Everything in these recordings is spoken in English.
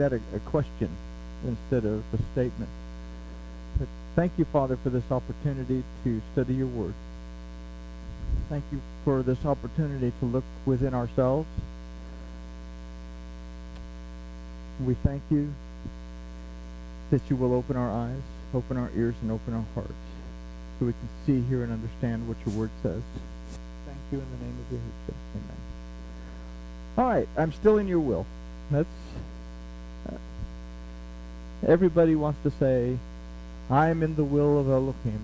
that a question instead of a statement. But thank you, Father, for this opportunity to study your word. Thank you for this opportunity to look within ourselves. We thank you that you will open our eyes, open our ears, and open our hearts so we can see, hear, and understand what your word says. Thank you in the name of Yahushua. Amen. All right, I'm still in your will. That's everybody wants to say, I'm in the will of Elohim.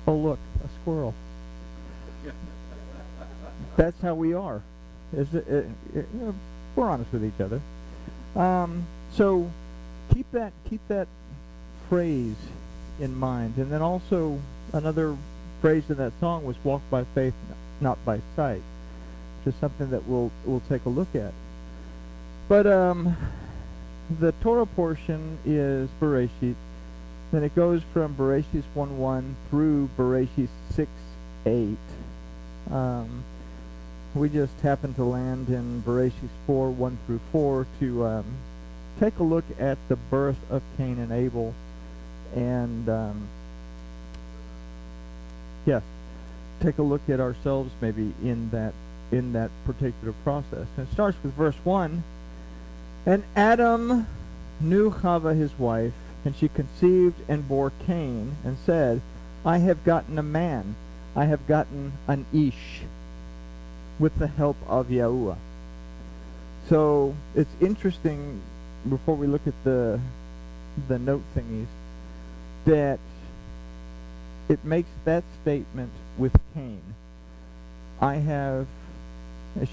Oh, look, a squirrel. That's how we are. We're honest with each other. So keep that phrase in mind. And then also another phrase in that song was walk by faith, not by sight. Just something that we'll take a look at. But the Torah portion is Bereshit. Then it goes from Bereshit 1:1 through Bereshit 6:8. We just happened to land in Bereshit 4:1 through 4 to take a look at the birth of Cain and Abel, and take a look at ourselves maybe in that particular process. And it starts with verse 1. And Adam knew Chava his wife, and she conceived and bore Cain, and said, I have gotten a man, I have gotten an ish, with the help of Yahuwah. So it's interesting, before we look at the note thingies, that it makes that statement with Cain.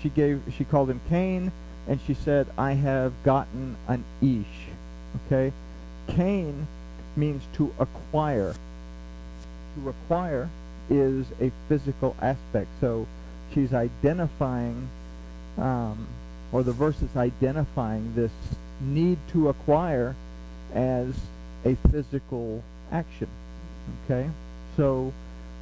She called him Cain, and she said, I have gotten an ish. Okay? Cain means to acquire. To acquire is a physical aspect. So she's identifying, or the verse is identifying this need to acquire as a physical action. Okay? So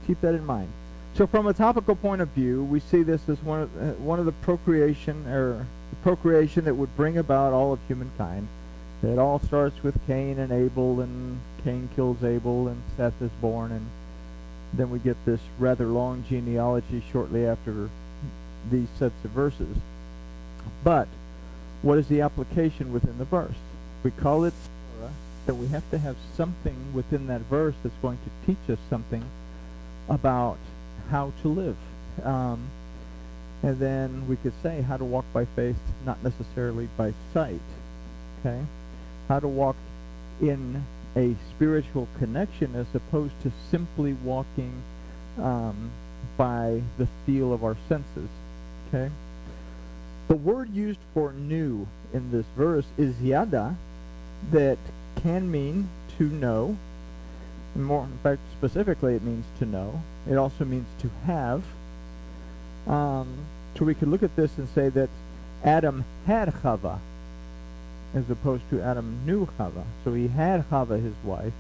keep that in mind. So from a topical point of view, we see this as one of the procreation that would bring about all of humankind. It all starts with Cain and Abel, and Cain kills Abel, and Seth is born, and then we get this rather long genealogy shortly after these sets of verses. But what is the application within the verse? We call it Torah, that we have to have something within that verse that's going to teach us something about how to live. And then we could say how to walk by faith, not necessarily by sight. Okay? How to walk in a spiritual connection as opposed to simply walking by the feel of our senses. Okay? The word used for knew in this verse is yada, that can mean to know. More, in fact, specifically it means to know. It also means to have. So we could look at this and say that Adam had Chava, as opposed to Adam knew Chava. So he had Chava, his wife,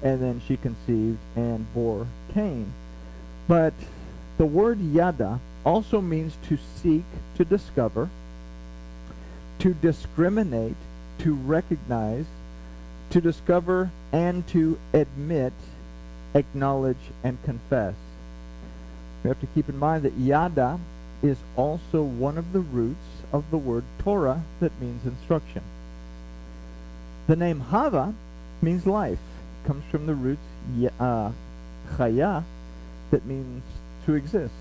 and then she conceived and bore Cain. But the word yada also means to seek, to discover, to discriminate, to recognize, to discover, and to admit, acknowledge, and confess. We have to keep in mind that yada is also one of the roots of the word Torah, that means instruction. The name Hava means life. It comes from the roots chaya, that means to exist.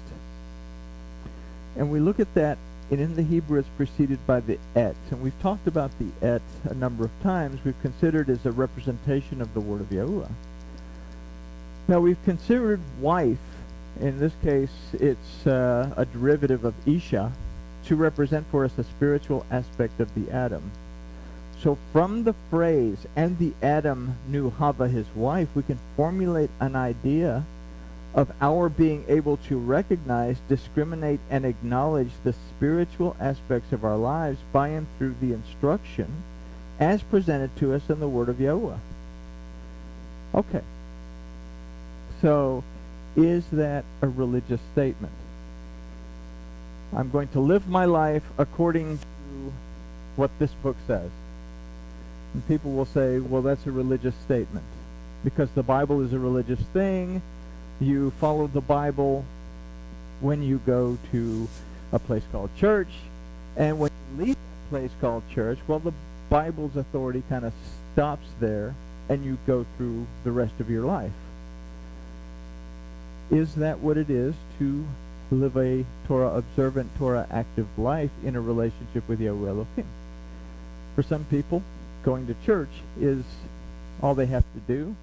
And we look at that, and in the Hebrew it's preceded by the et. And we've talked about the et a number of times. We've considered as a representation of the word of Yahuwah. Now we've considered wife. In this case, it's a derivative of Isha, to represent for us a spiritual aspect of the Adam. So from the phrase, and the Adam knew Hava his wife, we can formulate an idea of our being able to recognize, discriminate, and acknowledge the spiritual aspects of our lives by and through the instruction as presented to us in the Word of Yahuwah. Okay. So, is that a religious statement? I'm going to live my life according to what this book says. And people will say, well, that's a religious statement. Because the Bible is a religious thing, you follow the Bible when you go to a place called church, and when you leave a place called church, well, the Bible's authority kind of stops there, and you go through the rest of your life. Is that what it is to live a Torah-observant, Torah-active life in a relationship with Yahweh Elohim? For some people, going to church is all they have to do.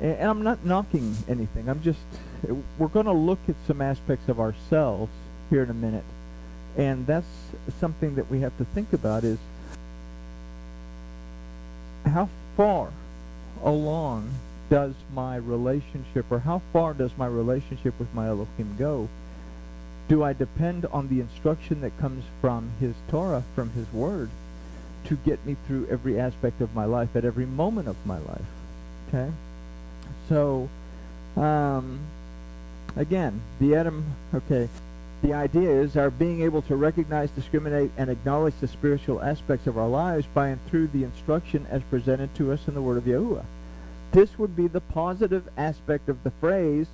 And I'm not knocking anything. We're going to look at some aspects of ourselves here in a minute. And that's something that we have to think about, is how far along does my relationship, or how far does my relationship with my Elohim go? Do I depend on the instruction that comes from His Torah, from His Word, to get me through every aspect of my life, at every moment of my life? Okay? So, again, the idea is our being able to recognize, discriminate, and acknowledge the spiritual aspects of our lives by and through the instruction as presented to us in the Word of Yahuwah. This would be the positive aspect of the phrase,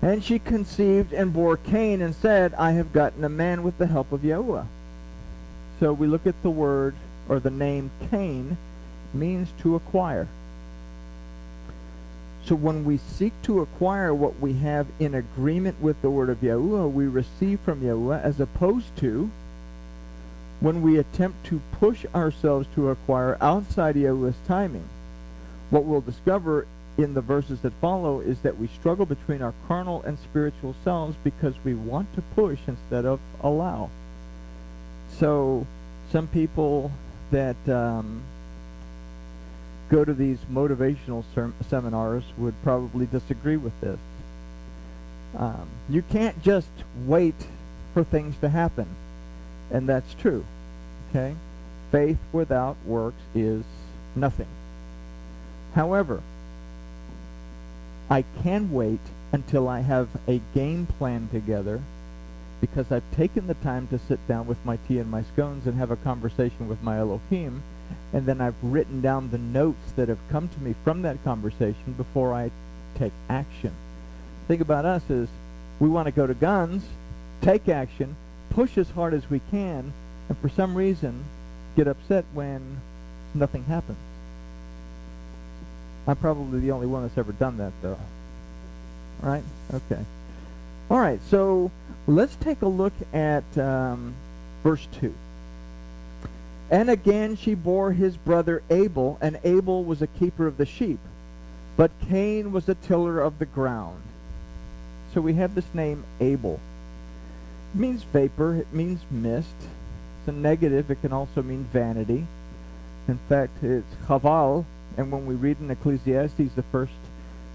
and she conceived and bore Cain and said, I have gotten a man with the help of Yahuwah. So we look at the word, or the name Cain, means to acquire. So when we seek to acquire what we have in agreement with the word of Yahuwah, we receive from Yahuwah, as opposed to when we attempt to push ourselves to acquire outside Yahuwah's timing. What we'll discover in the verses that follow is that we struggle between our carnal and spiritual selves because we want to push instead of allow. So some people that go to these motivational seminars would probably disagree with this. You can't just wait for things to happen, and that's true. Okay? Faith without works is nothing. However, I can wait until I have a game plan together, because I've taken the time to sit down with my tea and my scones and have a conversation with my Elohim, and then I've written down the notes that have come to me from that conversation before I take action. The thing about us is we want to go to guns, take action, push as hard as we can, and for some reason get upset when nothing happens. I'm probably the only one that's ever done that, though. Right? Okay. All right, so let's take a look at verse 2. And again she bore his brother Abel, and Abel was a keeper of the sheep, but Cain was a tiller of the ground. So we have this name Abel. It means vapor, it means mist. It's a negative, it can also mean vanity. In fact, it's chaval, and when we read in Ecclesiastes, the first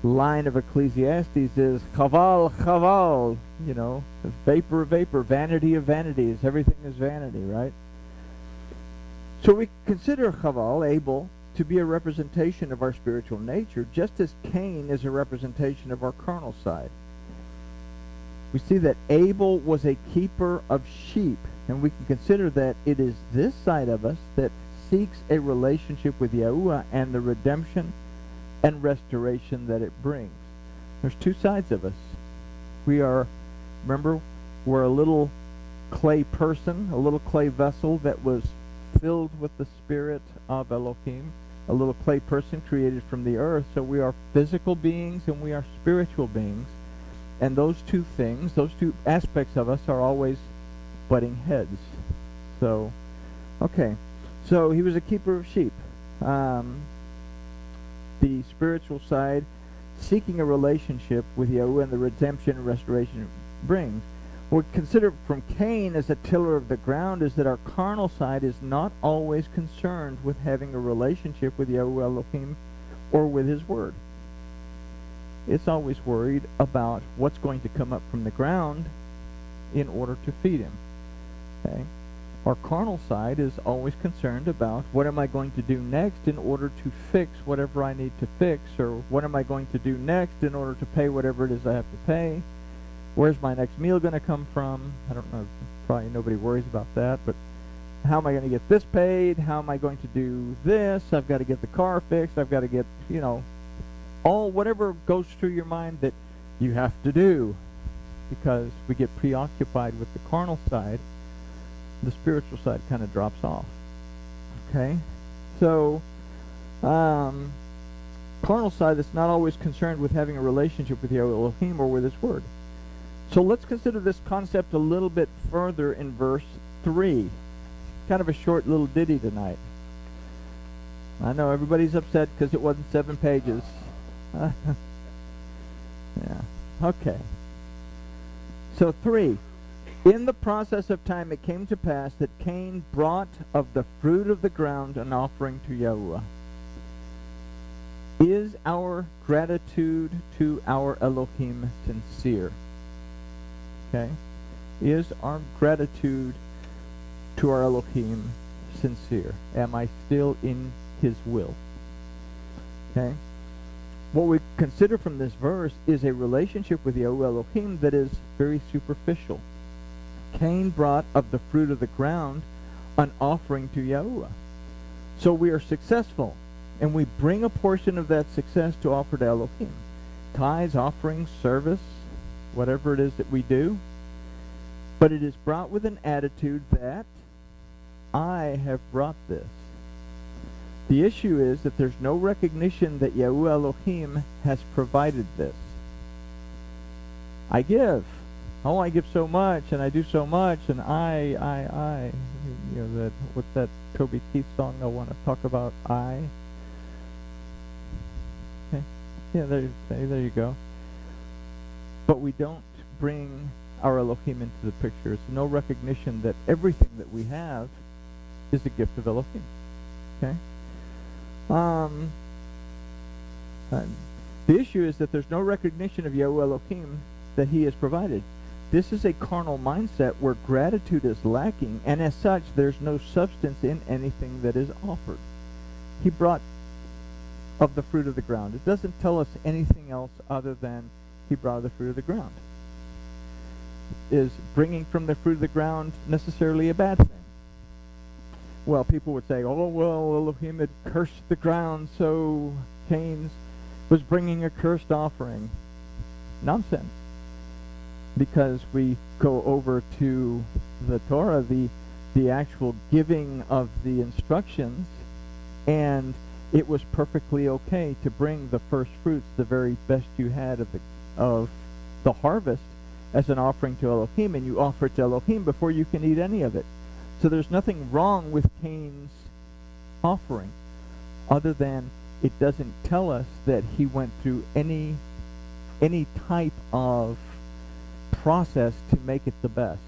line of Ecclesiastes is chaval, chaval, vapor, vapor, vanity of vanities. Everything is vanity, right? So we consider chaval, Abel, to be a representation of our spiritual nature, just as Cain is a representation of our carnal side. We see that Abel was a keeper of sheep, and we can consider that it is this side of us that seeks a relationship with Yahuwah and the redemption and restoration that it brings. There's two sides of us. We're a little clay person, a little clay vessel that was filled with the spirit of Elohim, a little clay person created from the earth. So we are physical beings and we are spiritual beings. And those two things, those two aspects of us are always butting heads. So, okay. So he was a keeper of sheep. The spiritual side, seeking a relationship with Yahuwah and the redemption and restoration it brings. What we consider from Cain as a tiller of the ground is that our carnal side is not always concerned with having a relationship with Yahuwah Elohim or with His Word. It's always worried about what's going to come up from the ground in order to feed him. Okay? Our carnal side is always concerned about what am I going to do next in order to fix whatever I need to fix, or what am I going to do next in order to pay whatever it is I have to pay. Where's my next meal going to come from? I don't know. Probably nobody worries about that, but how am I going to get this paid? How am I going to do this? I've got to get the car fixed. I've got to get, all whatever goes through your mind that you have to do, because we get preoccupied with the carnal side. The spiritual side kind of drops off. Okay? So, carnal side that's not always concerned with having a relationship with Yahweh Elohim or with His Word. So let's consider this concept a little bit further in verse 3. Kind of a short little ditty tonight. I know everybody's upset because it wasn't 7 pages. Yeah. Okay. So 3. In the process of time it came to pass that Cain brought of the fruit of the ground an offering to Yahuwah. Is our gratitude to our Elohim sincere? Okay? Is our gratitude to our Elohim sincere? Am I still in His will? Okay? What we consider from this verse is a relationship with Yahweh Elohim that is very superficial. Cain brought of the fruit of the ground an offering to Yahuwah. So we are successful, and we bring a portion of that success to offer to Elohim. Tithes, offerings, service, whatever it is that we do. But it is brought with an attitude that I have brought this. The issue is that there's no recognition that Yahuwah Elohim has provided this. I give. Oh, I give so much, and I do so much, and I. What's that Toby Keith song I want to talk about? I. Okay. Yeah, there you go. But we don't bring our Elohim into the picture. There's no recognition that everything that we have is a gift of Elohim. Okay? The issue is that there's no recognition of Yahweh Elohim that He has provided. This is a carnal mindset where gratitude is lacking, and as such, there's no substance in anything that is offered. He brought of the fruit of the ground. It doesn't tell us anything else other than He brought of the fruit of the ground. Is bringing from the fruit of the ground necessarily a bad thing? Well, people would say, oh, well, Elohim had cursed the ground, so Cain was bringing a cursed offering. Nonsense. Because we go over to the Torah, the actual giving of the instructions, and it was perfectly okay to bring the first fruits, the very best you had of the harvest, as an offering to Elohim, and you offer it to Elohim before you can eat any of it. So there's nothing wrong with Cain's offering, other than it doesn't tell us that he went through any type of process to make it the best.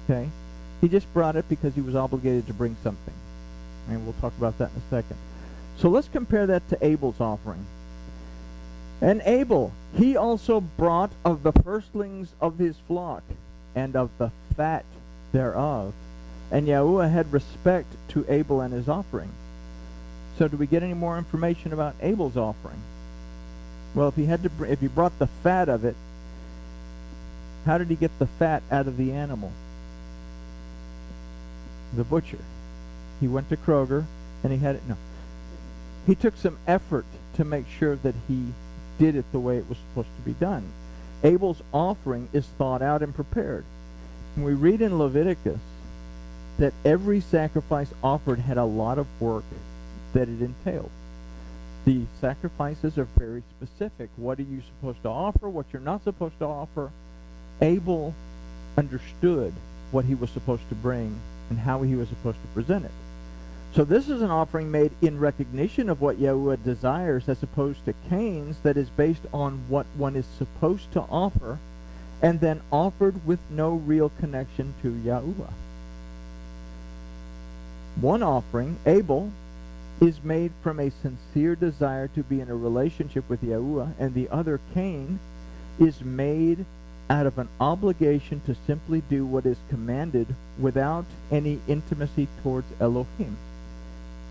Okay? He just brought it because he was obligated to bring something. And we'll talk about that in a second. So let's compare that to Abel's offering. And Abel, he also brought of the firstlings of his flock, and of the fat thereof. And Yahuwah had respect to Abel and his offering. So do we get any more information about Abel's offering? Well, if he brought the fat of it, how did he get the fat out of the animal? The butcher. He went to Kroger, and he had it. No. He took some effort to make sure that he did it the way it was supposed to be done. Abel's offering is thought out and prepared. When we read in Leviticus that every sacrifice offered had a lot of work that it entailed. The sacrifices are very specific. What are you supposed to offer? What you're not supposed to offer? Abel understood what he was supposed to bring and how he was supposed to present it. So this is an offering made in recognition of what Yahuwah desires, as opposed to Cain's that is based on what one is supposed to offer and then offered with no real connection to Yahuwah. One offering, Abel, is made from a sincere desire to be in a relationship with Yahuwah, and the other, Cain, is made out of an obligation to simply do what is commanded without any intimacy towards Elohim.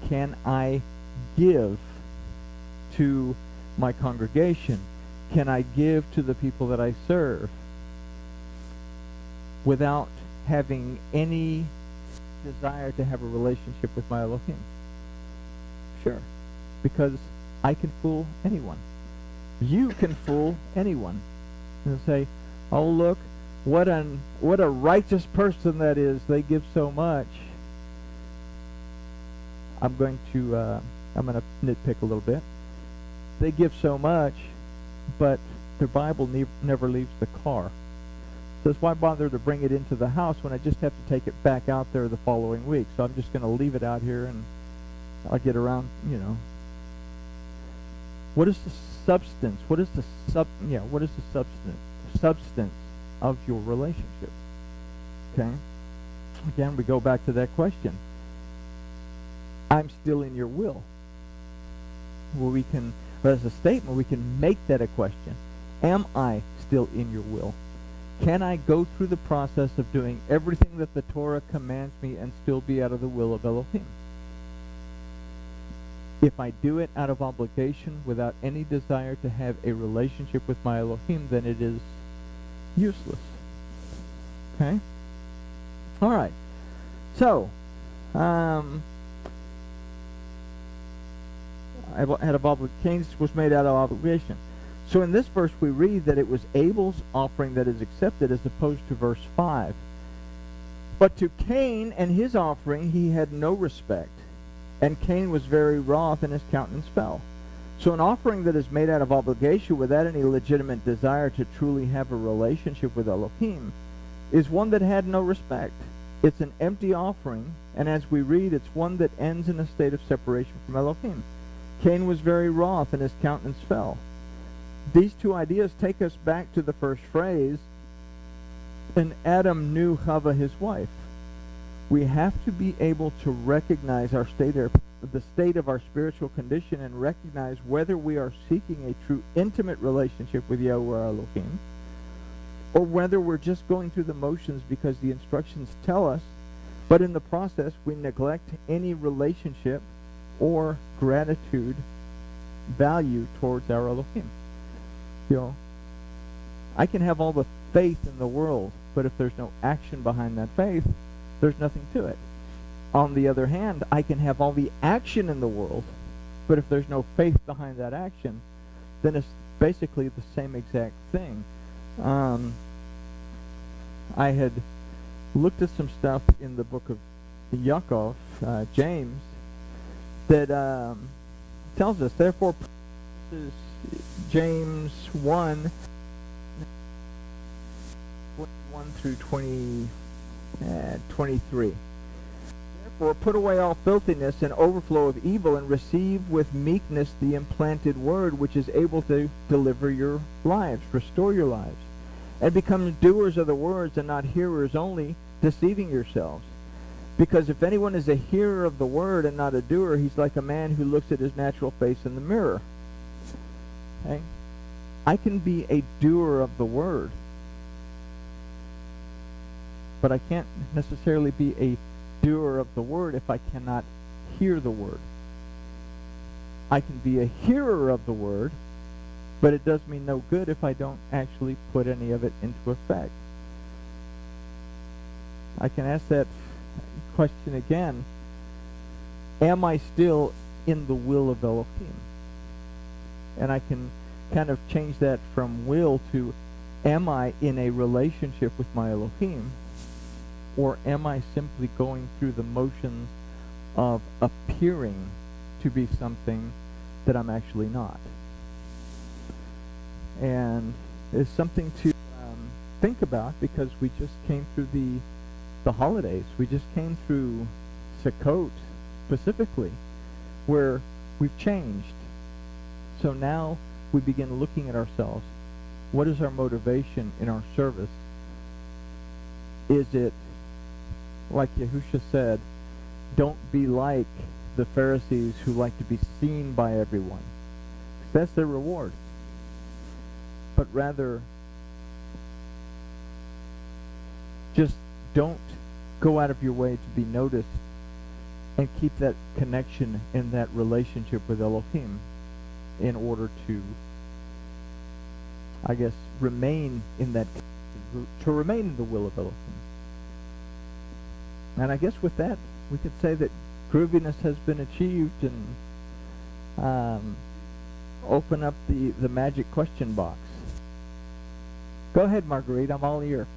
Can I give to my congregation? Can I give to the people that I serve without having any desire to have a relationship with my Elohim? Sure, because I can fool anyone. You can fool anyone. And say, oh look, what a righteous person that is. They give so much. I'm going to nitpick a little bit. They give so much, but their Bible never leaves the car. Says, why bother to bring it into the house when I just have to take it back out there the following week? So I'm just going to leave it out here, and I'll get around, What is the substance? What is the substance of your relationship? Okay? Again, we go back to that question. I'm still in your will. Well, as a statement, we can make that a question. Am I still in your will? Can I go through the process of doing everything that the Torah commands me and still be out of the will of Elohim? If I do it out of obligation without any desire to have a relationship with my Elohim, then it is useless. Okay? All right. So, Cain's was made out of obligation. So in this verse we read that it was Abel's offering that is accepted as opposed to verse 5. But to Cain and his offering he had no respect, and Cain was very wroth and his countenance fell. So an offering that is made out of obligation without any legitimate desire to truly have a relationship with Elohim is one that had no respect. It's an empty offering, and as we read, it's one that ends in a state of separation from Elohim. Cain was very wroth and his countenance fell. These two ideas take us back to the first phrase, and Adam knew Chava his wife. We have to be able to recognize the state of our spiritual condition and recognize whether we are seeking a true intimate relationship with Yahweh Elohim, or whether we're just going through the motions because the instructions tell us, but in the process we neglect any relationship or gratitude value towards our Elohim. I can have all the faith in the world, but if there's no action behind that faith, there's nothing to it. On the other hand, I can have all the action in the world, but if there's no faith behind that action, then it's basically the same exact thing. I had looked at some stuff in the book of Yaakov, James, that tells us, therefore, this is James 1, 21 through 23. Therefore, put away all filthiness and overflow of evil, and receive with meekness the implanted word, which is able to deliver your lives, restore your lives, and become doers of the words and not hearers only, deceiving yourselves. Because if anyone is a hearer of the word and not a doer, he's like a man who looks at his natural face in the mirror. Okay? I can be a doer of the word, but I can't necessarily be a doer of the word if I cannot hear the word. I can be a hearer of the word, but it does me no good if I don't actually put any of it into effect. I can ask that question again. Am I still in the will of Elohim? And I can kind of change that from will to, am I in a relationship with my Elohim? Or am I simply going through the motions of appearing to be something that I'm actually not? And it's something to think about, because we just came through the holidays. We just came through Sukkot specifically, where we've changed. So now we begin looking at ourselves. What is our motivation in our service? Is it, like Yahusha said, don't be like the Pharisees who like to be seen by everyone? That's their reward. But rather, just don't go out of your way to be noticed, and keep that connection and that relationship with Elohim in order to, I guess, remain in that, to remain in the will of Elohim. And I guess with that, we could say that grooviness has been achieved, and open up the magic question box. Go ahead, Marguerite. I'm all ear.